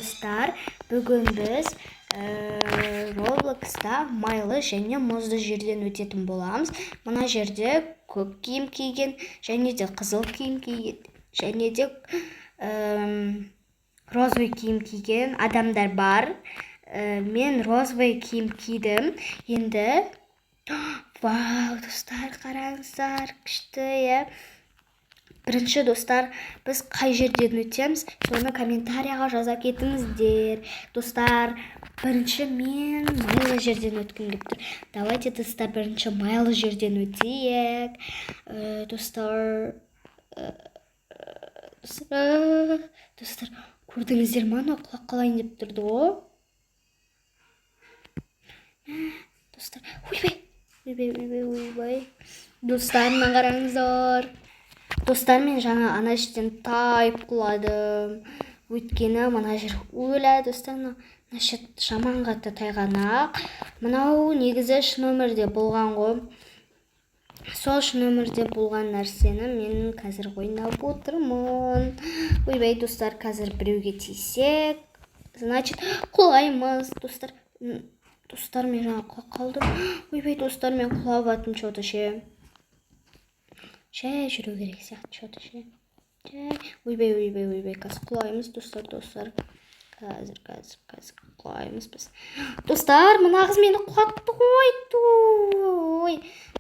Достар, бүгін біз Roblox'та майлы және мұзды жерден өтетін боламыз. Мына жерде көк киім киген, және де қызыл киім киген, және де розовый киім киген адамдар бар. Мен розовый киім кидім. Енді, вау, достар, қараңыздар, күшті, Бірінші, достар, біз қай жерден өтеміз, соны комментарияға жаза кетіңіздер. Достар, бірінші мен майлы жерден өткім келіп тұр. Давайте, достар, бірінші майлы жерден өтейік. Достар, көрдіңіздер ме, анау құлақ қалайын деп тұрды ғой? Достар, ойбай. Достар, мына қараңыздар. Достар, мен жаңа ана жерден тайып құладым. Өйткені мына жер өлә, достар, мына жер жаман қатты тайғанақ. Мынау негізі шын өмірде болған ғой. Сол шын өмірде болған нәрсені мен қазір ойнап отырмын. Ойбай, достар, қазір біреуге тисек, значит, құлаймыз, достар. Достар, мен жаңа құлап қалдым. Ойбай, достар, мен құлап атым что-то ше. Жай жүру керек сияқты что-то ше. Жай, ойбай, қазір құлаймыз, достар. Қазір құлаймыз біз. Достар, мына қыз мені құлатты ғой.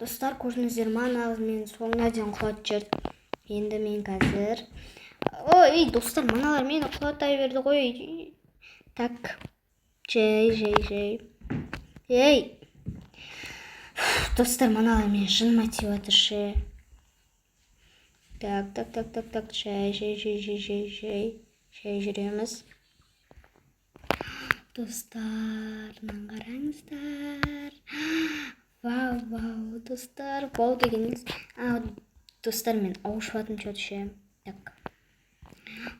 Достар, көрдіңіздер ме, мына қыз мені соңына дейін құлатып жіберді. Енді мен қазір... Ой, достар, мыналар мені құлатай берді ғой. Так, жай. Ей! Достар, мыналар мені жыныма тиіп жатыр ше. Так, жай жүреміз. Достар, мына қараңыздар. Вау, достар, вау дегеніңіз. Достар, мен ауышып что-то ше. Так.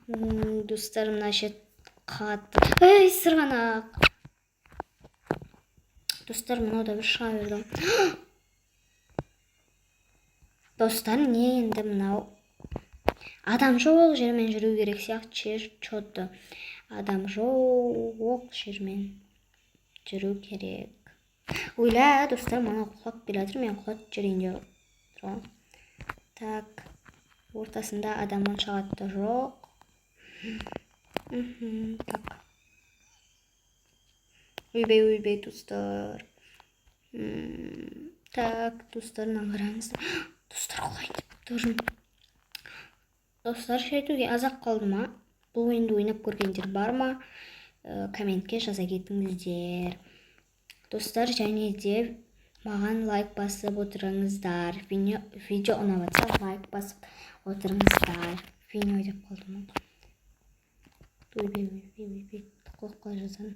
Достар, мына ше қатты. Ей, сырғанақ. Достар, мынау да бір шыға берді. Достар, не енді мынау? Адам жоқ жермен жүру керек сияқты что-то. Адам жоқ жермен жүру керек. Ойла, достар, мынау құлап келе жатыр, мен құлатып жүрейін деп. Так, ортасында адам онша қатты жоқ. Так. Ойбай, достар. Так, достар, мына қараңыздар. Достар, құлайын деп тұрмын. Достар, шайтуге азақ қалды ма? Бұл ойынды ойнап көргендер бар ма? Комментке жаза кетіңіздер. Достар, және де маған лайк басып отырыңыздар. Видео ұнап жатса лайк басып отырыңыздар. Видео деп қалды ма? Ойбай, құлаққа жазамын.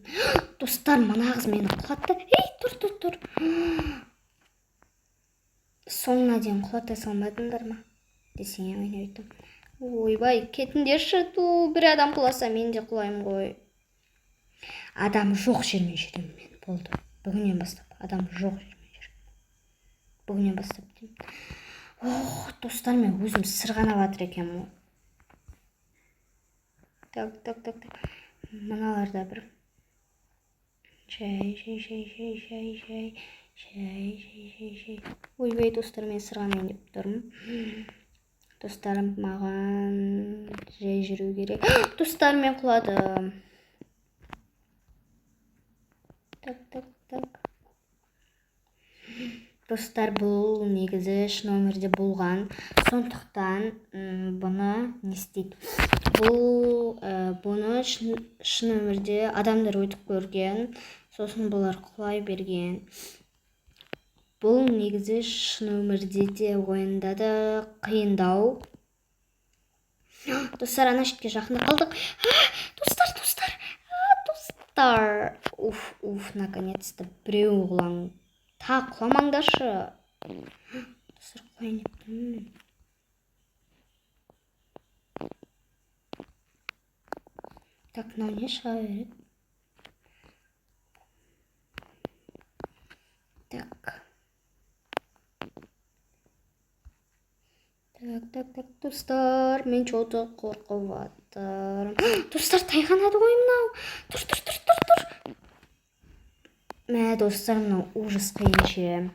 Достар, мына қыз мені құлатты. Ей, тұр. Соңына дейін құлата салмадыңдар ма? Десең мен өйттім. Ойбай, кетіңдерші, бір адам құласа, мен де құлаймын ғой. Адам жоқ жермен жүремін мен, болды. Бүгіннен бастап, адам жоқ жермен жүремін. Бүгіннен бастап деймін. Достар, мен өзім сырғанап жатыр екенмін. Так. Мыналарда бір. Жай. Ойбай, достар, мен сырғанайын деп тұрмын. Достарым, маған жай жүру керек. Достар, мен құладым. Так. Достар, бұл негізі шын өмірде болған. Сондықтан бұны не істейді? Бұны шын өмірде адамдар өтіп көрген. Сосын бұлар құлай берген. Бұл негізі шын өмірде де ойында да қиындау. Достар, ана шетке жақында қалдық. Достар. Уф, наконец-то біреу құлаң. Құламаңдаршы. Достар, құлайын деп тұрмын. Так, мынау не шыға береді? Так, достар, мен что-то қорқып достарым. Достар тайғанады ғой мынау. Тұр. Мә достар, мынау ужас қиын.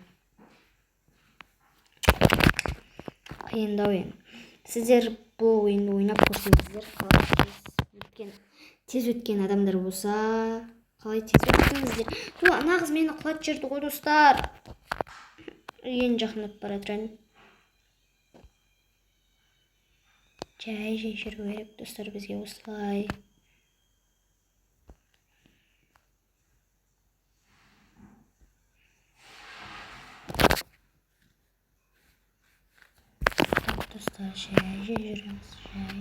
Қиындау енді. Сіздер бұл ойынды ойнап көрсеңіздер, тез өткен адамдар болса, қалай тез өттіңіздер? Ана қыз мені құлатып жіберді ғой достар. Ең жақындап бара жатырмын. Жай жүру керек достар бізге осылай. Достар, жай жүреміз, жай.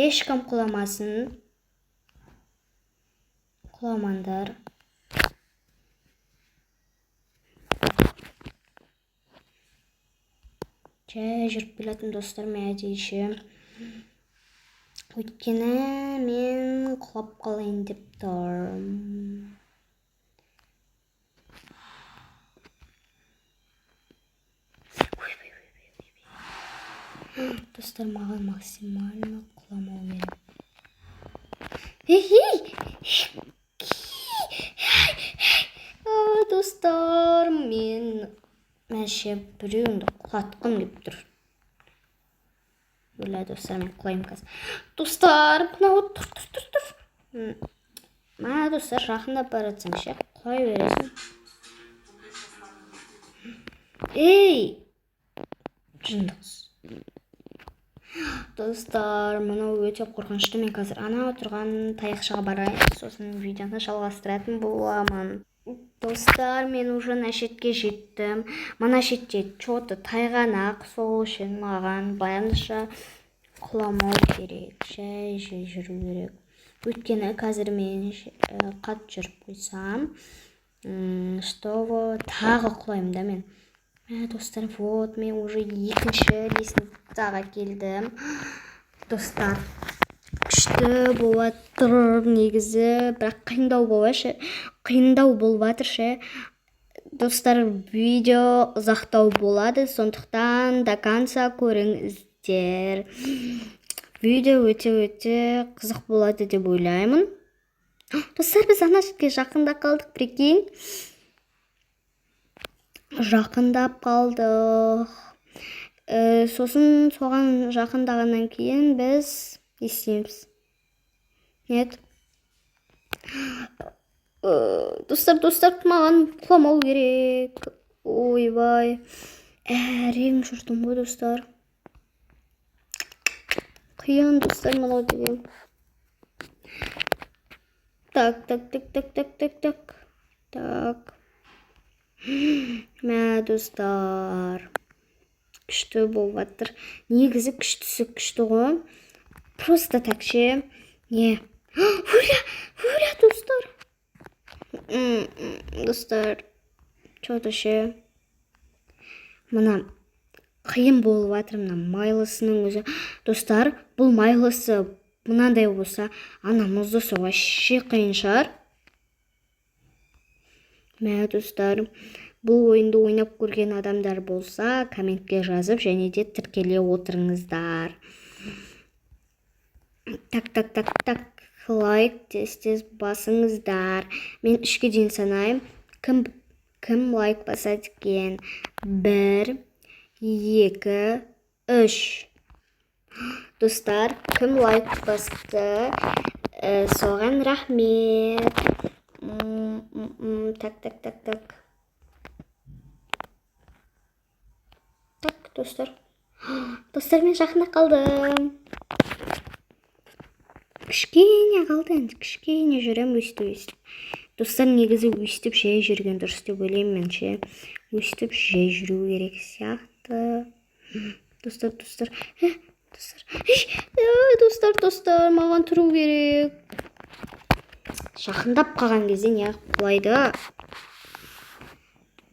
Ешкім құламасын. Құламандар. Жай жүріп келетін достар, мәдейші. Өйткені мен құлап қалайын деп тұрмын. Достар, маған максимально құламау керек. Достар, мен мәше біреуіңді құлатқым кеп тұр. Өлі достар, мен құлайым қазір. Достар, мынау тұр. Ма достар, жақындап бара жатсам ше, құлай бересің. Ей! Жындыз. Достар, мынау өте қорқынышты. Мен қазір ана отырған таяқшаға барайын, сосын видеоны жалғастыратын боламын. Достар, мен уже нашетке жеттім. Мына шетте чоты тайғанақ, сол үшін маған баянша құламау керек. Жай жүру керек. Өйткені қазір мен қат жүріп қойсам, что тағы құлайым да мен. Достар, вот, мен уже екінші лестницаға келдім. Достар, күшті болып тұр негізі, бірақ қиындау болып жатыр. Достар, видео ұзақтау болады, сондықтан до конца көріңіздер. Видео өте қызық болады деп ойлаймын. Достар, біз ана жерге жақында қалдық, прикинь. Жақындап қалдық. Сосын соған жақындағаннан кейін біз естейміз. Нет. Достар, маған құламау керек. Ойбай. Әрең жүрдім ғой достар. Қиын достар, мынау деген. Так. Мә достар, күшті болып жатыр. Негізі күшті ғой. Просто так ше. Не? Өлі достар. Достар, что-то ше. Мына қиын болып жатыр, мына майлысының өзі. Достар, бұл майлысы мынандай болса, ана мұздысы вообще қиын шығар. Мә достар, бұл ойынды ойнап көрген адамдар болса, комментке жазып, және де тіркеле отырыңыздар. Так, лайк тез басыңыздар. Мен 3-ке дейін санайым. Кім лайк басады екен? 1, 2, 3. Достар, кім лайк басты? Соған рахмет. Так. Так, достар. Достар, мен жақында қалдым. Кішкене қалды енді, кішкене жүрем өстіп. Достар, негізі өстіп жай жүрген дұрыс деп ойлаймын мен ше. Өстіп жай жүру керек сияқты. Достар. Достар, маған тұру керек. Жақындап қалған кезде не құлайды?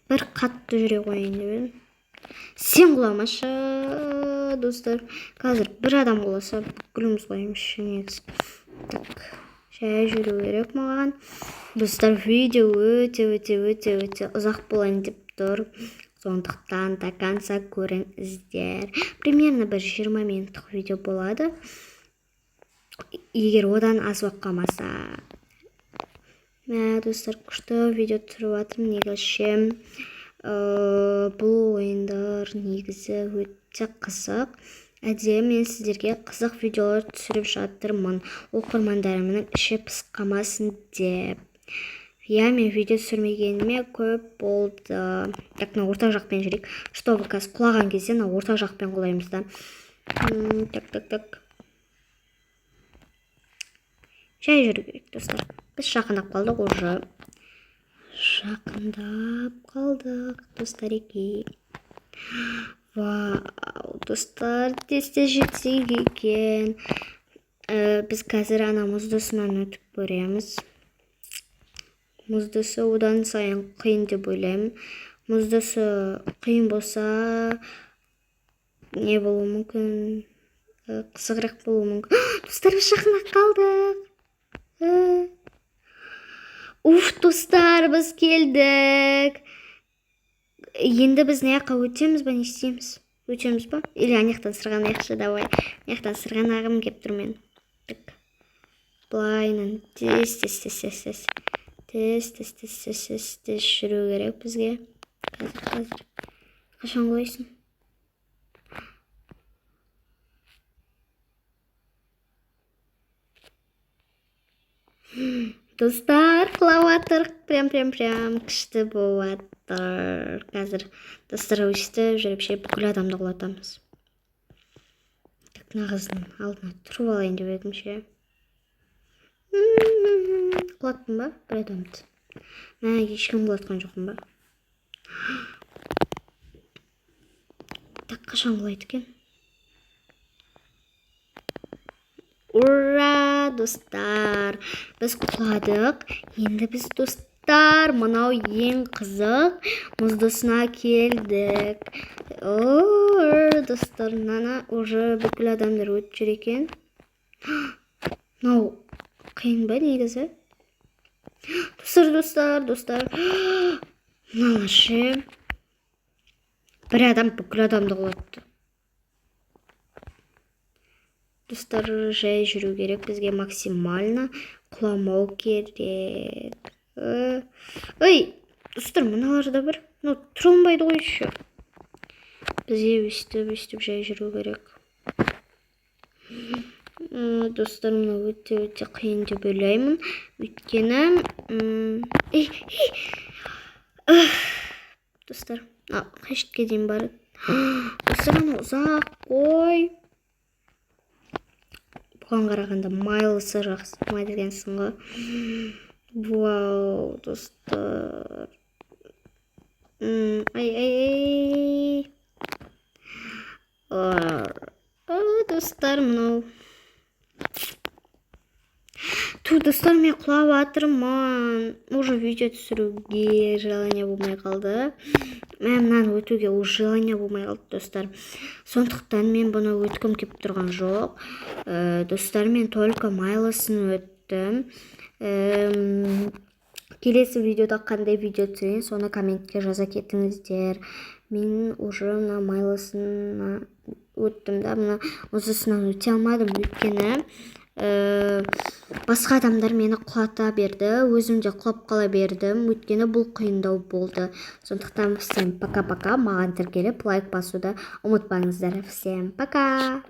Бір қатты жүре қойын деп. Сен құламашы, достар. Қазір бір адам құласа, бүкіліміз құлаймыз негіз. Так, жай жүру керек маған. Достар, видео өте ұзақ болайын деп тұр. Сондықтан до конца көріңіздер. Примерно бір 20 минуттық видео болады. егер одан аз уақыт қалмаса. Мә достар, күшті видео түсіріп жатырмын. Негізше бұл ойындар негізі өте қызық. Әдейі мен сіздерге қызық видеолар түсіріп жатырмын. Оқырмандарымның іші пысып қалмасын деп. Я, мен видео түсірмегеніме көп болды. Так, мына ортақ жақпен жүрейік. Чтобы қазір құлаған кезде мына ортақ жақпен құлаймыз да. Так. Жай жүру керек, достар. Біз жақындап қалдық уже. Жақындап қалдық, достареки. Вау, достар, тез жетсек екен. Біз қазір ана мұздысынан өтіп көреміз. Мұздысы одан сайын қиын деп ойлаймын. Мұздысы қиын болса, не болуы мүмкін? Қызығырақ болуы мүмкін. Достар, біз жақындап қалдық. Уф, достар, біз келдік. Енді біз не жаққа өтеміз ба, не істейміз? Өтеміз ба? Или анаяқтан сырған аяқшы, давай. Анаяқтан сырған ағым кеп тұр мен. Былайынан тез жүру керек бізге. Қазір. Қашан қойсын? Достар, құлаватыр. Прям күшті болатыр. Қазір достар өшті жүріп бүкіл адамды құлатамыз. Так, нағыздың алдына тұрып алайын деп едім ше. Құлаттым ба? Бір адамды. Мә, ешкім құлатқан жоқпын ба? Так, қашан құлайды екен? Ура, достар! Біз құладық. Енді біз, достар, мынау ең қызық мұздысына келдік. Достар, мынаны уже бүкіл адамдар өтіп жүр екен. Мынау қиын ба негізі? Достар. Мыналар ше. Бір адам бүкіл адамды құлатты. Достар, жай жүру керек, бізге максимально құламау керек. Ой, достар, мыналарда бір, тұрылмайды ғой еще. Бізге өстіп жай жүру керек. Достар, мұны өте қиын деп ойлаймын. Өйткені... Достар, қашетке дейін барды. Достар, мұны ұзақ қой. Бұған қарағанда майлысы жақсы ма дегенсің ғой. Вау, достар. Достар, мынау. Достар, мен құлап атырмын. Уже видео түсіруге желание болмай қалды. Мынаны өтуге уже желание болмай қалды, достар. Сондықтан мен бұны өткім кеп тұрған жоқ. Достар, мен только майлысын өттім. Келесі видеода қандай видео түсірейін, соны комментке жаза кетіңіздер. Мен уже мына майлысына өттім да, мына мұздысынан өте алмадым, өйткені басқа адамдар мені құлата берді, өзім де құлап қала бердім, өйткені бұл қиындау болды. Сондықтан всем пока-пока, маған тіркеліп лайк басуды ұмытпаңыздар. Всем пока!